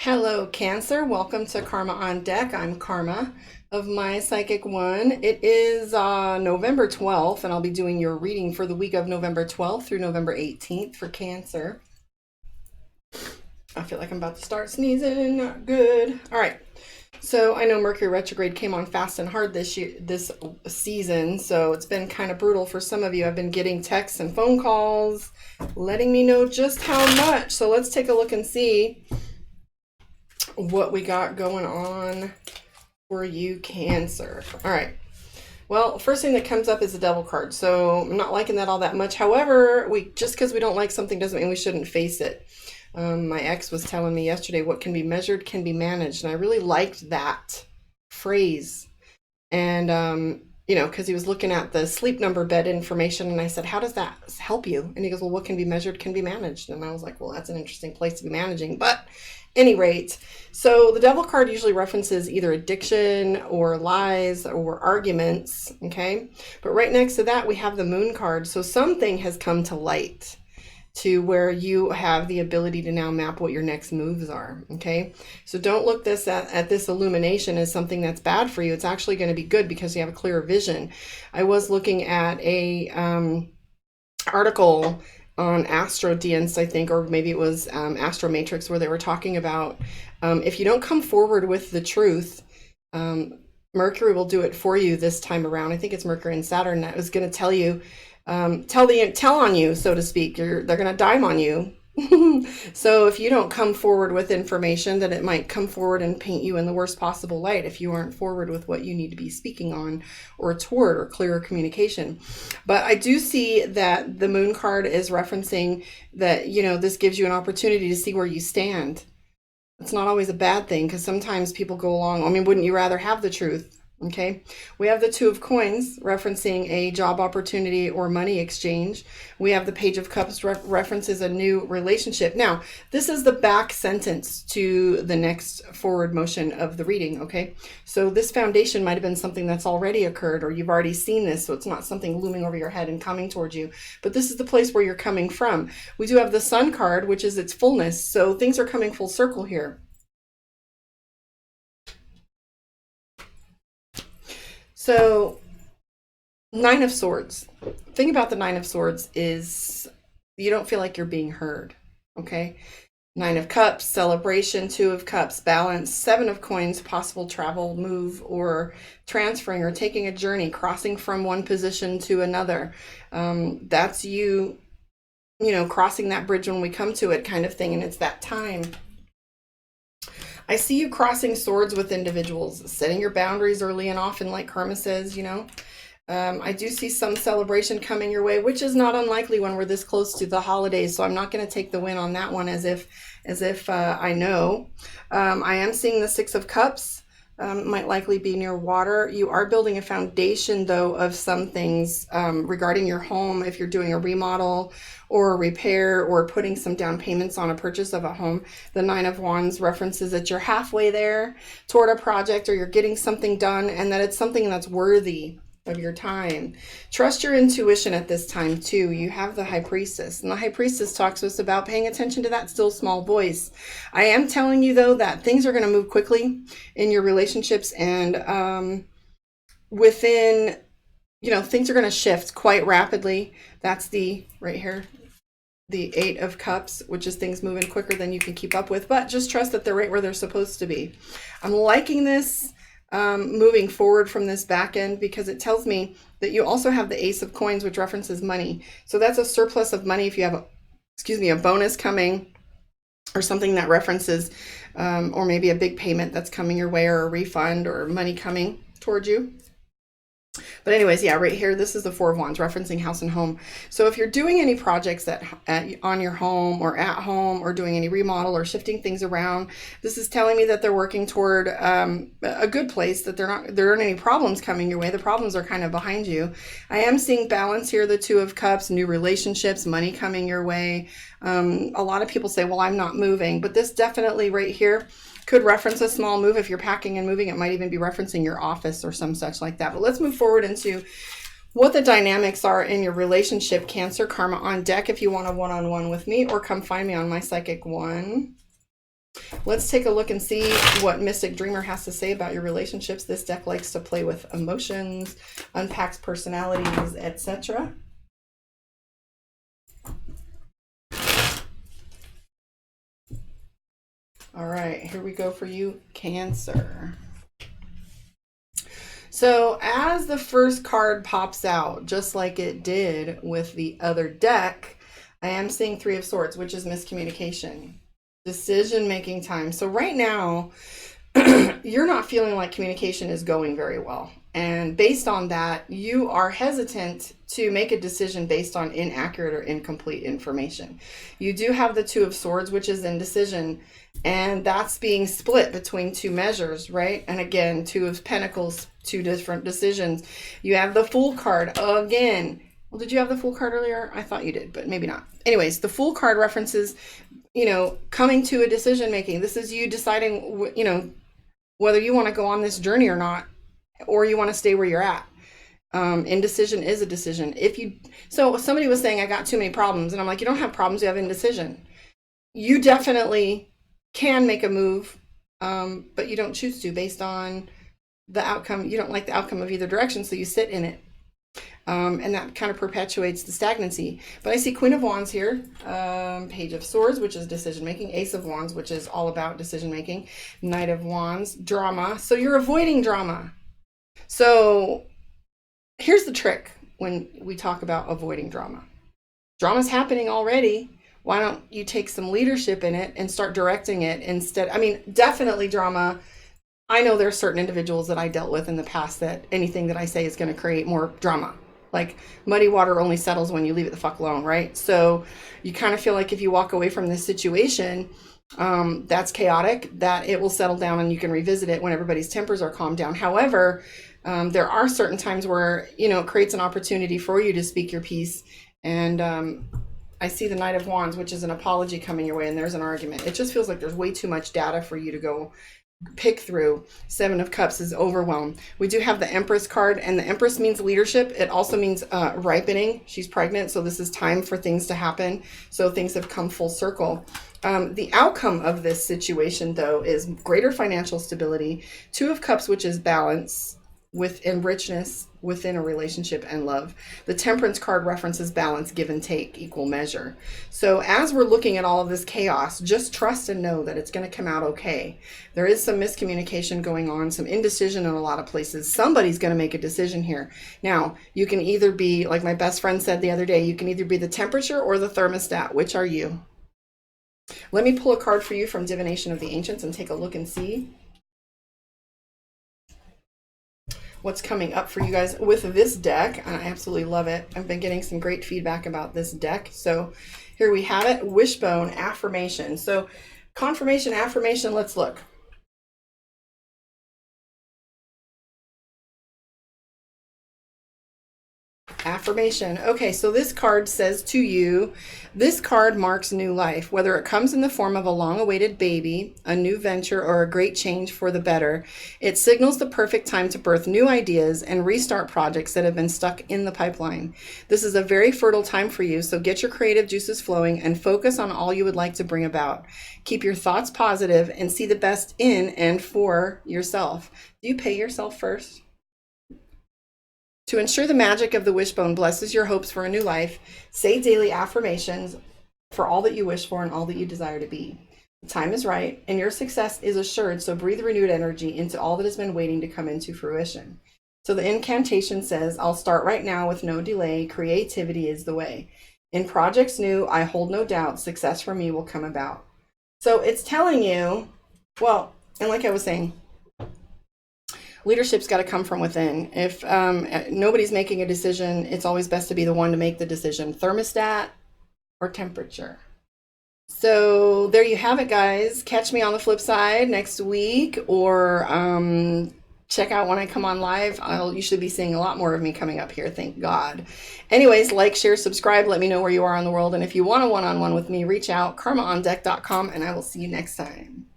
Hello, Cancer. Welcome to Karma on Deck. I'm Karma of My Psychic One. It is November 12th, and I'll be doing your reading for the week of November 12th through November 18th for Cancer. I feel like I'm about to start sneezing. Not good. All right. So I know Mercury retrograde came on fast and hard this season, so it's been kind of brutal for some of you. I've been getting texts and phone calls letting me know just how much. So let's take a look and see what we got going on for you, Cancer. All right. Well, first thing that comes up is the Devil card. So I'm not liking that all that much. However, just because we don't like something doesn't mean we shouldn't face it. My ex was telling me yesterday, what can be measured can be managed. And I really liked that phrase. And, because he was looking at the sleep number bed information. And I said, how does that help you? And he goes, well, what can be measured can be managed. And I was like, well, that's an interesting place to be managing. But any rate, so the Devil card usually references either addiction or lies or arguments, okay? But right next to that, we have the Moon card. So something has come to light to where you have the ability to now map what your next moves are, okay? So don't look at this illumination as something that's bad for you. It's actually going to be good because you have a clearer vision. I was looking at a article on Astro-Dance, I think, or maybe it was Astro Matrix, where they were talking about if you don't come forward with the truth, Mercury will do it for you this time around. I think it's Mercury and Saturn that was going to tell you, tell on you, so to speak. They're going to dime on you. So if you don't come forward with information, then it might come forward and paint you in the worst possible light if you aren't forward with what you need to be speaking on or toward, or clearer communication. But I do see that the Moon card is referencing that, this gives you an opportunity to see where you stand. It's not always a bad thing, because sometimes people go along, wouldn't you rather have the truth? Okay, we have the Two of Coins referencing a job opportunity or money exchange. We have the Page of Cups references a new relationship. Now, this is the back sentence to the next forward motion of the reading, okay? So this foundation might have been something that's already occurred, or you've already seen this, so it's not something looming over your head and coming towards you. But this is the place where you're coming from. We do have the Sun card, which is its fullness, so things are coming full circle here. So, Nine of Swords. The thing about the Nine of Swords is you don't feel like you're being heard, okay? Nine of Cups, celebration. Two of Cups, balance. Seven of Coins, possible travel, move, or transferring, or taking a journey, crossing from one position to another. That's you, crossing that bridge when we come to it, kind of thing, and it's that time. I see you crossing swords with individuals, setting your boundaries early and often, like Karma says, I do see some celebration coming your way, which is not unlikely when we're this close to the holidays. So I'm not going to take the win on that one as if I know. I am seeing the Six of Cups. Might likely be near water. You are building a foundation, though, of some things regarding your home. If you're doing a remodel or a repair or putting some down payments on a purchase of a home, the Nine of Wands references that you're halfway there toward a project, or you're getting something done, and that it's something that's worthy of your time. Trust your intuition at this time too. You have the High Priestess, and the High Priestess talks to us about paying attention to that still small voice. I am telling you, though, that things are going to move quickly in your relationships, and within, things are going to shift quite rapidly. That's right here, the Eight of Cups, which is things moving quicker than you can keep up with, but just trust that they're right where they're supposed to be. I'm liking this moving forward from this back end, because it tells me that you also have the Ace of Coins, which references money. So that's a surplus of money if you have a bonus coming, or something that references, or maybe a big payment that's coming your way, or a refund, or money coming towards you. But anyways, yeah, right here, this is the Four of Wands referencing house and home. So if you're doing any projects on your home or at home, or doing any remodel or shifting things around, this is telling me that they're working toward a good place, that there aren't any problems coming your way. The problems are kind of behind you. I am seeing balance here, the Two of Cups, new relationships, money coming your way. A lot of people say, well, I'm not moving, but this definitely right here could reference a small move. If you're packing and moving, it might even be referencing your office or some such like that. But let's move forward into what the dynamics are in your relationship, Cancer. Karma on Deck if you want a one-on-one with me, or come find me on My Psychic One. let's take a look and see what Mystic Dreamer has to say about your relationships. This deck likes to play with emotions, unpacks personalities, etc. All right, here we go for you, Cancer. So as the first card pops out, just like it did with the other deck, I am seeing Three of Swords, which is miscommunication, decision-making time. So right now, you're not feeling like communication is going very well. And based on that, you are hesitant to make a decision based on inaccurate or incomplete information. You do have the Two of Swords, which is indecision, and that's being split between two measures, right? And again, Two of Pentacles, two different decisions. You have the Fool card again. Well, did you have the Fool card earlier? I thought you did, but maybe not. Anyways, the Fool card references, coming to a decision making. This is you deciding, whether you want to go on this journey or not, or you want to stay where you're at. Indecision is a decision. So somebody was saying, I got too many problems. And I'm like, you don't have problems, you have indecision. You definitely can make a move, but you don't choose to based on the outcome. You don't like the outcome of either direction, so you sit in it. And that kind of perpetuates the stagnancy. But I see Queen of Wands here, Page of Swords, which is decision-making, Ace of Wands, which is all about decision-making, Knight of Wands, drama. So you're avoiding drama. So here's the trick when we talk about avoiding drama. Drama's happening already. Why don't you take some leadership in it and start directing it instead? Definitely drama. I know there are certain individuals that I dealt with in the past that anything that I say is going to create more drama. Like muddy water only settles when you leave it the fuck alone, right? So you kind of feel like if you walk away from this situation, that's chaotic, that it will settle down and you can revisit it when everybody's tempers are calmed down. However, there are certain times where, it creates an opportunity for you to speak your piece. And I see the Knight of Wands, which is an apology coming your way, and there's an argument. It just feels like there's way too much data for you to go pick through. Seven of Cups is overwhelmed. We do have the Empress card, and the Empress means leadership. It also means ripening. She's pregnant, so this is time for things to happen. So things have come full circle. The outcome of this situation, though, is greater financial stability. Two of Cups, which is balance and richness within a relationship and love. The Temperance card references balance, give and take, equal measure. So as we're looking at all of this chaos, just trust and know that it's going to come out okay. There is some miscommunication going on, some indecision in a lot of places. Somebody's going to make a decision here. Now, you can either be, like my best friend said the other day, you can either be the temperature or the thermostat. Which are you? Let me pull a card for you from Divination of the Ancients and take a look and see what's coming up for you guys with this deck. I absolutely love it. I've been getting some great feedback about this deck. So here we have it, Wishbone, affirmation. So confirmation, affirmation, let's look. Affirmation. Okay, so this card says to you, this card marks new life. Whether it comes in the form of a long-awaited baby, a new venture, or a great change for the better, it signals the perfect time to birth new ideas and restart projects that have been stuck in the pipeline. This is a very fertile time for you, so get your creative juices flowing and focus on all you would like to bring about. Keep your thoughts positive and see the best in and for yourself. Do you pay yourself first? To ensure the magic of the wishbone blesses your hopes for a new life, say daily affirmations for all that you wish for and all that you desire to be. The time is right, and your success is assured, so breathe renewed energy into all that has been waiting to come into fruition. So the incantation says, I'll start right now with no delay. Creativity is the way. In projects new, I hold no doubt, success for me will come about. So it's telling you, well, and like I was saying, leadership's got to come from within. If nobody's making a decision, it's always best to be the one to make the decision. Thermostat or temperature. So there you have it, guys. Catch me on the flip side next week, or check out when I come on live. I'll usually be seeing a lot more of me coming up here, thank God. Anyways, like, share, subscribe. Let me know where you are in the world. And if you want a one-on-one with me, reach out, karmaondeck.com, and I will see you next time.